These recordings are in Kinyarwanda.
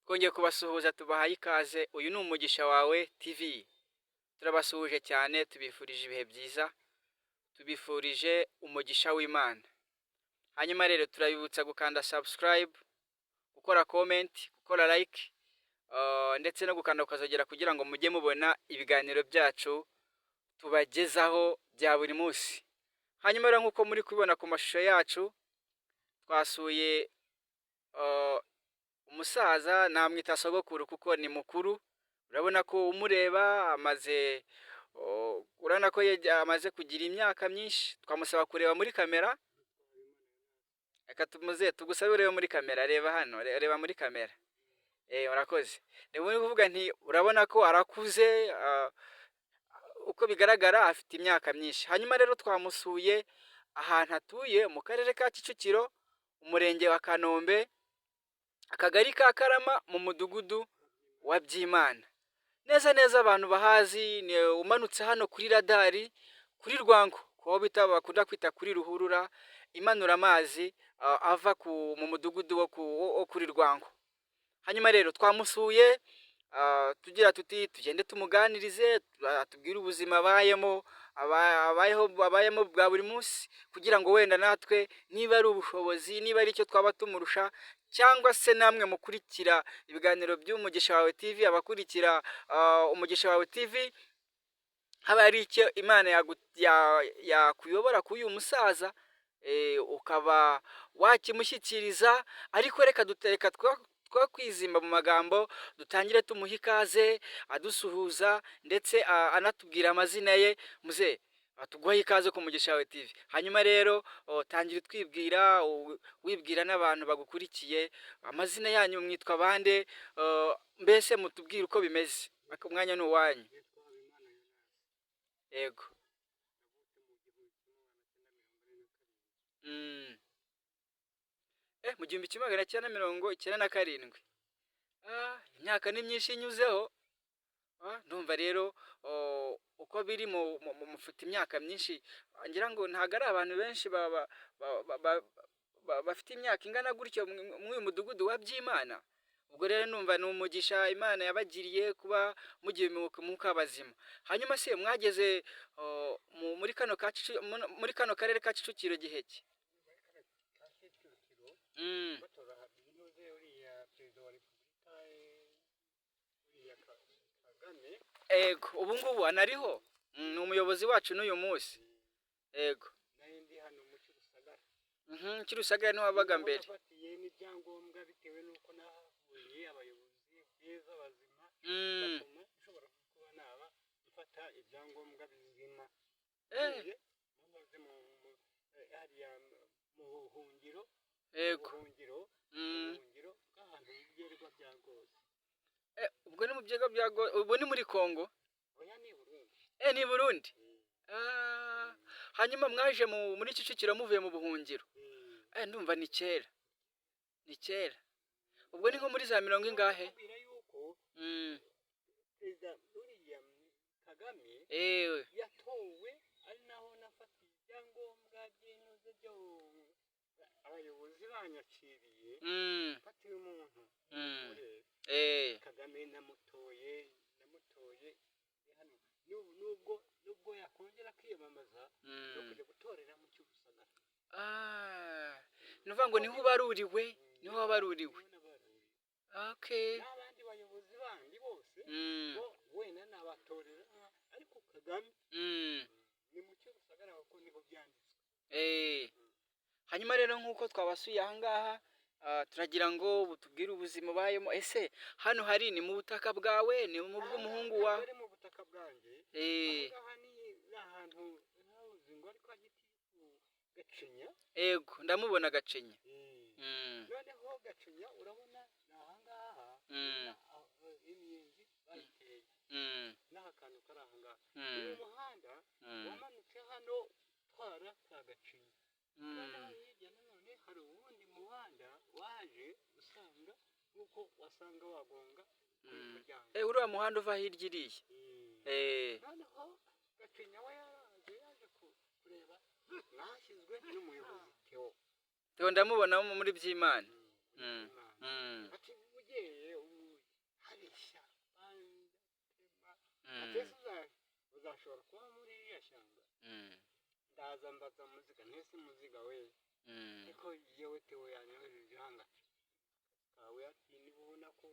Twongeye kubasuhuza tubahaye ikaze, uyu ni Umugisha wawe TV. Turabasuhuje cyane, tubifurije ibihe byiza, tubifurije umugisha w'Imana. Hanyuma rero turabibutsa gukanda subscribe, gukora comment, gukora like, ndetse no gukanda ukazogera kugira ngo mujye mubona ibiganiro byacu tubagezaho bya buri munsi. Hanyuma rero nk'uko muri kubibona ku mashusho yacu, twasuye umusaza, namwita sogokuru kuko ni mukuru. Urabona ko umureba amaze urabona ko amaze kugira imyaka myinshi. Twamusaba kureba muri kamera. Reka tugusabe urebe muri kamera, reba hano, reba muri kamera. Urakoze. Ndimo kuvuga nti urabona ko arakuze, uko bigaragara afite imyaka myinshi. Hanyuma rero twamusuye ahantu atuye mu karere ka Kicukiro, umurenge wa Kanombe, akagari ka Karama, mu mudugudu wa Byimana. Neza neza abantu bahazi, ni umanutse hano kuri radari, kuri Rwango, ko bita bakunda kwita kuri ruhurura imanura amazi ava mu mudugudu wo kuri Rwango. Hanyuma rero twamusuye, tugira tuti tugende tumuganirize, tubwire ubuzima abayemo bwa buri munsi, kugira ngo wenda natwe niba ari ubushobozi, niba ari icyo twaba tumurusha, cyangwa se namwe mukurikira ibiganiro by'Umugisha wawe TV, abakurikira Umugisha wawe TV, haba ari icyo Imana yakuyobora kuri uyu musaza, ukaba wakimushyikiriza. Ariko reka twakwizimba mu magambo, dutangire tumuha ikaze, adusuhuza ndetse anatubwira amazina ye. Muze tuguhaye ikaze ku Mugisha wawe TV. Hanyuma rero tangira twibwira, wibwira n'abantu bagukurikiye, amazina yanyu mwitwa bande, mbese mutubwire uko bimeze. Umwanya ni uwanyu. Yego. Mu 1997. Imyaka ni myinshi inyuzeho. Ndumva rero uko biri mufite imyaka myinshi, ngira ngo ntago ari abantu benshi bafite imyaka ingana gutyo mu mudugudu wa Byimana. Ubwo rero numva ni umugisha Imana yabagiriye kuba mugiye muka bazima. Hanyuma se mwageze muri kano karere ka Kicukiro gihe ki? Ego, ubu ngubu anariho, ni umuyobozi wacu n'uyu munsi. Ego. Kirusagara niho wabaga mbere. N'ibyangombwa bitewe n'uko nahuye abayobozi beza bazima, batuma ushobora kuba naba mfata ibyangombwa bizima. Maze hariya mu buhungiro. Ego. Buhungiro bw'ahantu h'ibyerwa bya Ngozi. Ubwo ni mu byego bya Ngozi, ubwo ni muri Kongo? Oya, ni Burundi. Ni Burundi. Hanyuma mwaje muri Kicukiro muvuye mu buhungiro. Ndumva ni kera. Ni kera. Ubwo ni nko muri za 70 ingahe? Kubwira yuko Perezida William Kagame yatowe, ari naho nafatiye ibyangombwa by'inoze byo abayobozi banyakiriye. Fatiye umuntu Kagame namutoye hano, nubwo yakongera kwiyamamaza no kujya gutorera mu Cy'Urusagara. Nuvuga ngo niho ubaruriwe, niho wabaruriwe. Okay. N'abandi bayobozi bandi bose bo wenda nabatorera, ariko Kagame ni mu Cy'Urusagara kuko niho byanditswe. Hanyuma rero nk'uko twabasuye aha ngaha, turagira ngo butubwire ubuzima bayemo. Ese hano hari ni mu butaka bwawe, ni mu bw'umuhungu wawe? Ari mu butaka bwanjye. Aha ni ahantu hawuzi ngo ariko agiti Gacinya. Ego, ndamubona Gacinya. Noneho Gacinya urabona aha ngaha imyingi bayiteye. N'aha kantu kari aha ngaha. Uyu muhanda wamanutse hano twara ka Gacinya. Noneho hirya nanone hari uwundi muhanda waje usanga nk'uko wasanga wagonga kuri muryango. Uriya muhanda uva hirya iriya. Noneho Gacinya we yaje kureba, nashyizwe n'umuyobozi Theo ndamubona muri Byimana. ati mugeye amashyamba ndatema atese uzashobora kuba muri iriya shyamba ndaza mbaza muziga ntese muziga we ariko yewe tewe yanyohereje hanga kawe ati niba ubona ko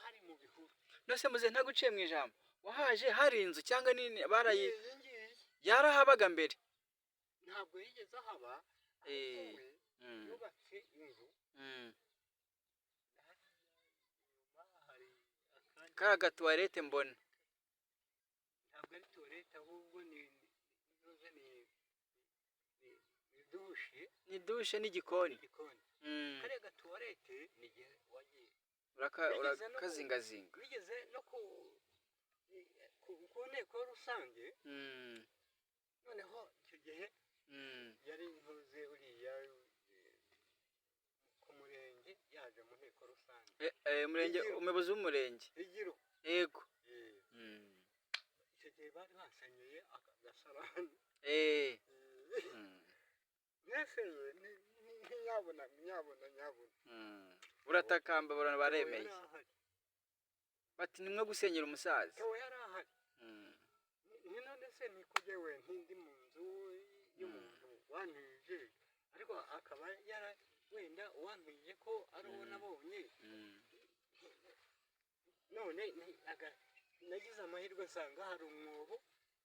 hari mu bihuru nose muze ntaguciye mu ijambo wahaje hari inzu cyangwa nini yarahabaga mbere ntabwo yigeze ahaba yubatse inzu kariya gatuwarete mbona ntabwo ari tuwarete ahubwo ni dushe n'igikoni kariya gatuwarete ni igihe wagiye urakazingazinga bigeze no ku nteko rusange noneho icyo gihe yari ntuze uriya ku murenge yaje mu nteko rusange umurenge umuyobozi w'umurenge yego icyo gihe bari basenyeye agasarani mwese ntiyabona uratakamba barana baremeye bati nimwe gusenyera umusaza tawe yari ahari none se nikujye we ntindi mu nzu y'umuntu wantije ariko akaba yara wenda wantije ko ari uwo nabonye none nagize amahirwe nsanga hari umwobo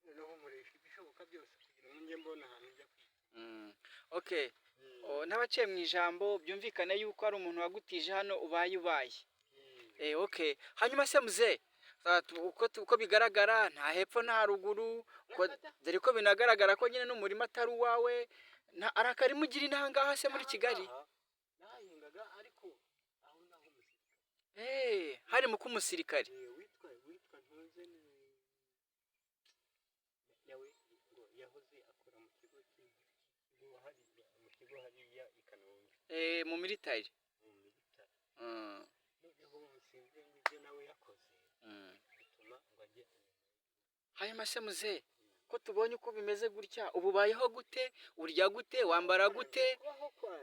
noneho muresha ibishoboka byose kugira ngo njye mbona ahantu njya kwiga okay n'abaciye mu ijambo byumvikane yuko ari umuntu wagutije hano ubaye okay hanyuma se muze uko bigaragara nta hepfo nta haruguru dore ko binagaragara ko nyine n'umurima atari uwawe arakari mugira intangaha se muri Kigali nahingaga ariko aho naho hari mu k'umusirikare witwa ntuze yawe ngo yahoze akora mu kigo hariya i Kanombe mu militari noneho musinze n'ibyo nawe yakoze bituma ngo ajye hanyuma se muze ko tubonye uko bimeze gutya ububayeho gute urya gute wambara gute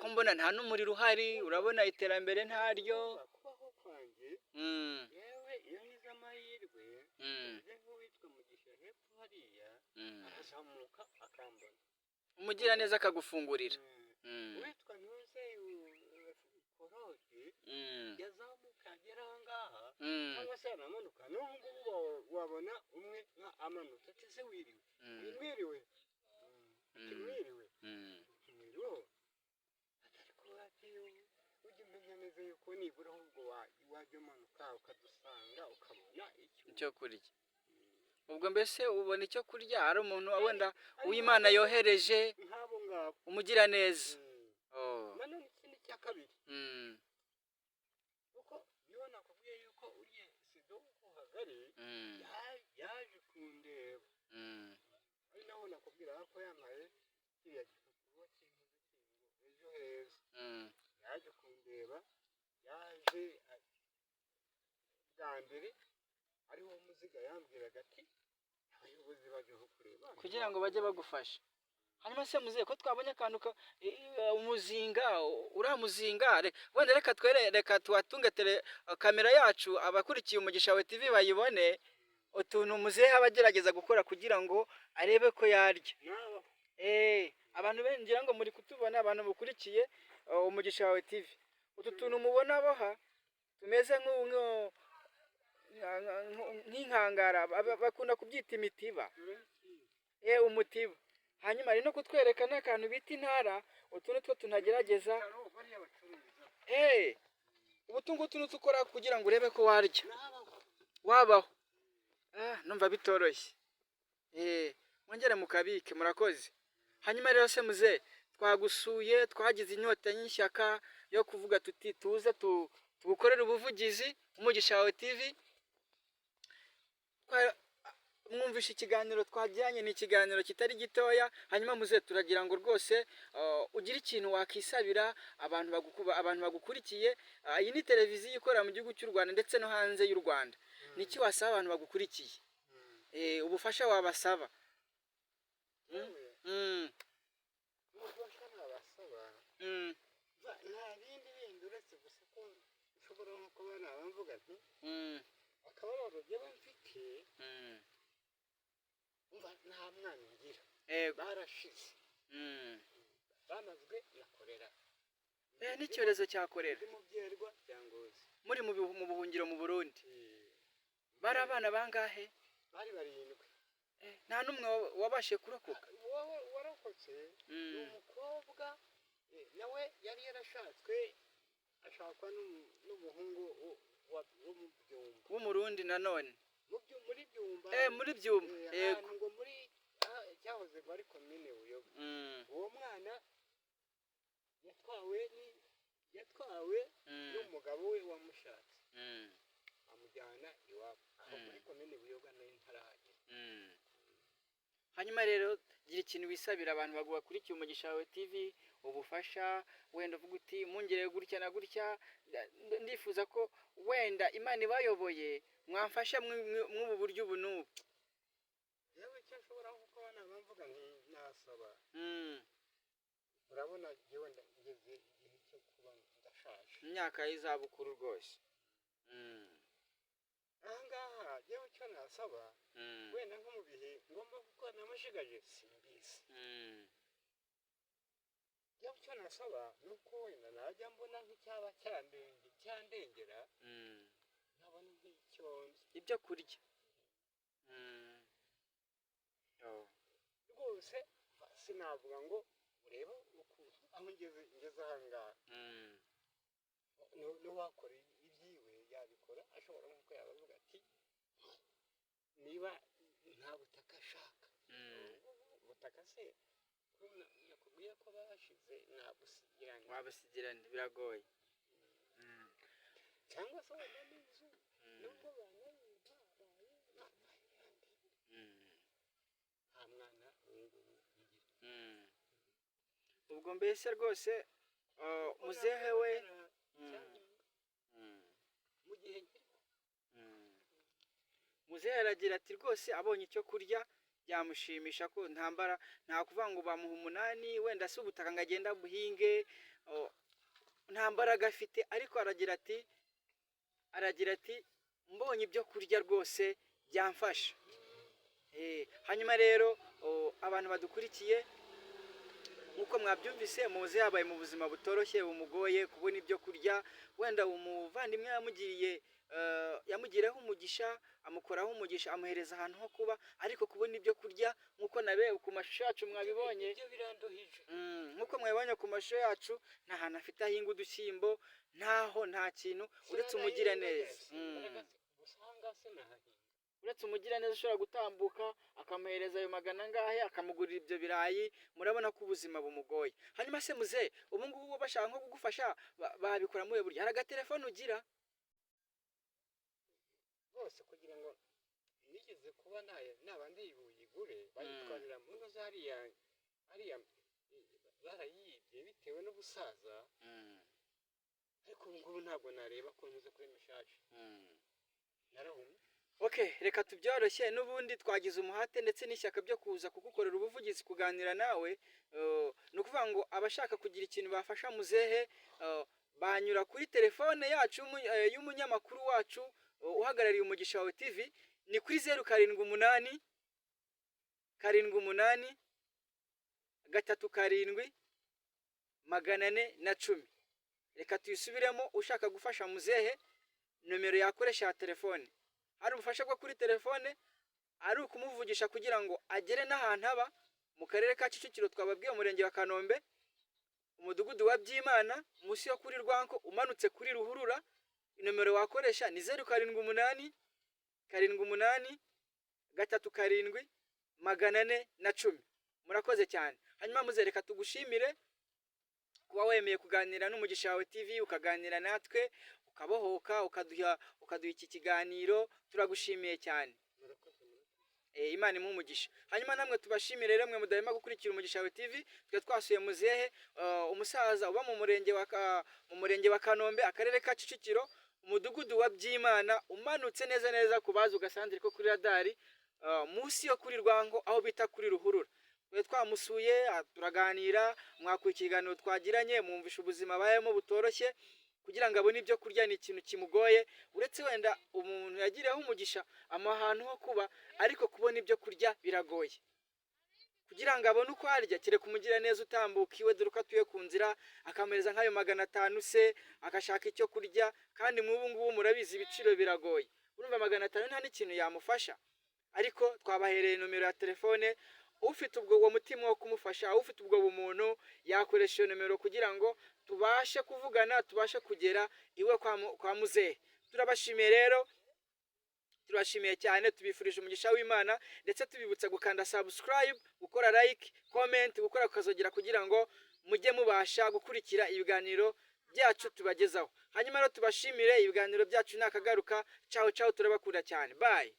ko mbona nta n'umuriro uhari urabona iterambere ntaryo kubaho kwanjye yewe iyo nize amahirwe nze nk'uwitwa Mugisha hepfo hariya arazamuka akambona umugira neza akagufungurira uwitwa ntuze korode yazamuka agera aha ngaha cyangwa se yanamanuka n'ubu ngubu wabona umwe amanutse ati se wiriwe mwiriwe mwiriweho ariko ati ujya umenya neza yuko nibura ahubwo wajya umanuka ukadusanga ukabona icyo kurya ubwo mbese ubona icyo kurya hari umuntu wenda uw'Imana yohereje nk'abo ngabo umugira neza nanone ikindi cya kabiri kuko niba nakubwiye yuko uriye sido uhagari yaje kundeba ari naho nakubwira ko yamaye kiriya gikorwa cy'inkozi ejo heza yaje kundeba yaje bwa mbere ariho muziga yambwiraga ati abayobozi bajeho kureba kugira ngo bajye bagufasha hanyuma se muze ko twabonye akantu umuzinga uramuzinga wenda reka tuwatunge kamera yacu abakurikiye Umugisha we TV bayibone utuntu muzehe abagerageza gukora kugira ngo arebe ko yarya abantu bengira ngo muri kutubona abantu mukurikiye Umugisha we TV utu tuntu mubona boha tumeze nk'inkangara bakunda kubyita imitiba umutiba hanyuma ari no kutwereka n'akantu bita intara utuntu two tunagerageza ubutungutu n'utukora kugira ngo urebe ko warya wabaho numva bitoroshye mwongere mukabike murakoze hanyuma rero se muze twagusuye twagize inyota y'ishyaka yo kuvuga tuti tuze tugukorera ubuvugizi Umugisha wawe TV mwumvishe ikiganiro twagiranye ni ikiganiro kitari gitoya hanyuma muze turagira ngo rwose ugira ikintu wakisabira abantu bagukurikiye iyi ni televiziyo ikorera mu gihugu cy'u Rwanda ndetse no hanze y'u Rwanda niki wasaba abantu bagukurikiye ubufasha wabasaba ubufasha nabasaba nta bindi bindi uretse gusa ko ushobora nko kuba nabamva nkavuga nti Mm. akababaro njyewe mfite Mm. umva nta mwana ngira Yego. barashize bamazwe na korera N'icyorezo cya korera ndi mu byerwa bya Ngozi muri mu buhungiro mu Burundi. Bari abana bangahe? bari barindwi. Nta n'umwe wabashe kurokoka. wowe warokotse ni umukobwa nawe yari yarashatswe ashakwa n'umuhungu wo mu Byumba W'umurundi nanone. muri Byumba Muri Byumba. Yego. ngo muri cyahoze muri komine Buyoga. Uwo mwana yatwawe n'umugabo we wamushatse amujyana iwabo aho muri komine Buyoga nayo ntarahagera. Hanyuma rero gira ikintu wisabira abantu bagukurikiye Umugisha wawe TV, ubufasha wenda uvuga uti mungere gutya na gutya, ndifuza ko wenda Imana ibayoboye mwamfasha mw'ubu buryo ubu n'ubu. yewe icyo nshobora gukora mvuga nti nasaba urabona yewe ngeze igihe cyo kuba ndashaje, imyaka y'izabukuru rwose. ahangaha yewe icyo nasaba wenda nko mu bihe ngomba gukora namashigaje simbizi. yewe icyo nasaba ni uko wenda najya mbona nk'icyaba cyandengera nkabona nk'icyo ibyo kurya rwose sinavuga ngo urebe ukuntu aho ngeze ahangaha n'uwakora ibyiwe yabikora ashobora nk'uko yabavuga ati niba nta butaka ashaka ubutaka se nakubwiye ko bashize nabusigirane wabusigirane biragoye cyangwa se wenda n'inzu nubwo banayimpa nta mwana w'ubu ngira. ubwo mbese rwose muzehe we mu gihe muzehe aragira ati rwose abonye icyo kurya byamushimisha ko ntambara nta kuvuga ngo bamuha 8 wenda se ubutaka ngo agenda buhinge nta mbaraga afite, ariko aragira ati mbonye ibyo kurya rwose byamfasha. Hanyuma rero abantu badukurikiye nkuko mwabyumvise muze yabaye mu buzima butoroshye bumugoye kubona ibyo kurya, wenda umuvandimwe yamugireho umugisha amukoraho umugisha amuhereza ahantu ho kuba, ariko kubona ibyo kurya nkuko nabe ku mashusho yacu mwabibonye ibyo biranduhije nkuko mwabibonye ku mashusho yacu nta hantu afite ahinga udushyimbo, nta kintu uretse umugira neza. Uretse umugira neza ushobora gutambuka akamuhereza ayo 100 angahe akamugurira ibyo birayi, murabona ko ubuzima bumugoye. Hanyuma se muze ubu ngubu bashaka nko kugufasha babikora muri buryo hari agatelefone ugira bose kugira ngo nigeze kuba nabandi buyigure bayitwarira mu ngo hariya barayibye bitewe n'ubusaza, ariko ubu ngubu ntabwo nareba ko nyuze kuri mishaje narahumye. Okay, reka tubyoroshye n'ubundi twagize umuhate ndetse n'ishyaka byo kuza kugukorera ubuvugizi kuganira nawe. No kuvuga ngo abashaka kugira ikintu bafasha muzehe banyura kuri telefone yacu y'umunyamakuru wacu uhagarariye Umugisha wawe TV, ni kuri 078 78 37 410. Reka tuyisubiremo, ushaka gufasha muzehe nomero yakoresha ya telefone, hari ubufasha bwo kuri telefone, ari ukumuvugisha kugira ngo agere n'ahantu aba mu karere ka Kicukiro, twababwiye umurenge wa Kanombe, umudugudu wa Byimana, musi yo kuri Rwanko umanutse kuri Ruhurura. Nomero wakoresha ni 078 78 37 410. Murakoze cyane. Hanyuma muzereka tugushimire kuba wemeye kuganira n'Umugisha wawe TV, ukaganira natwe ukabohoka ukaduha iki kiganiro, turagushimiye cyane. Imana imumugisha. Hanyuma namwe tubashimire rero mwe mudahema gukurikira Umugisha wawe TV. Twe twasuye muzehe umusaza uba mu murenge wa Kanombe, akarere ka Kicukiro, umudugudu wa Byimana, umanutse neza kubaza ugasandire ko kuri radari musi yo kuri Rwango aho bita kuri Ruhurura. Twe twamusuye turaganira, mwakurikira ikiganiro twagiranye, mwumvisha ubuzima bayemo butoroshye. kugira ngo abone ibyo kurya ni ikintu kimugoye, uretse wenda umuntu yagiriyeho umugisha ahantu ho kuba, ariko kubona ibyo kurya biragoye. Kugira ngo abone uko arya, kereka umugira neza utambuka iwe, dore uko atuye ku nzira, akamereza nk'ayo 500 se, agashaka icyo kurya, kandi nk'ubu ngubu murabizi ibiciro biragoye. Urumva 500 nta n'ikintu yamufasha. Ariko twabahereye nomero ya telefone, ufite ubwo uwo mutima wo kumufasha, ufite ubwo bumuntu yakoresha iyo nomero kugira ngo tubashe kuvugana, tubashe kugera iwe kwa muzehe. Turabashimiye rero, turashimiye cyane, tubifurije umugisha w'Imana, ndetse tubibutsa gukanda subscribe, gukora like, comment, gukora kukazogera kugira ngo mujye mubasha gukurikira ibiganiro byacu tubagezaho. Hanyuma rero tubashimire, ibiganiro byacu nakagaruka. Ciao ciao, turabakunda cyane. Bye.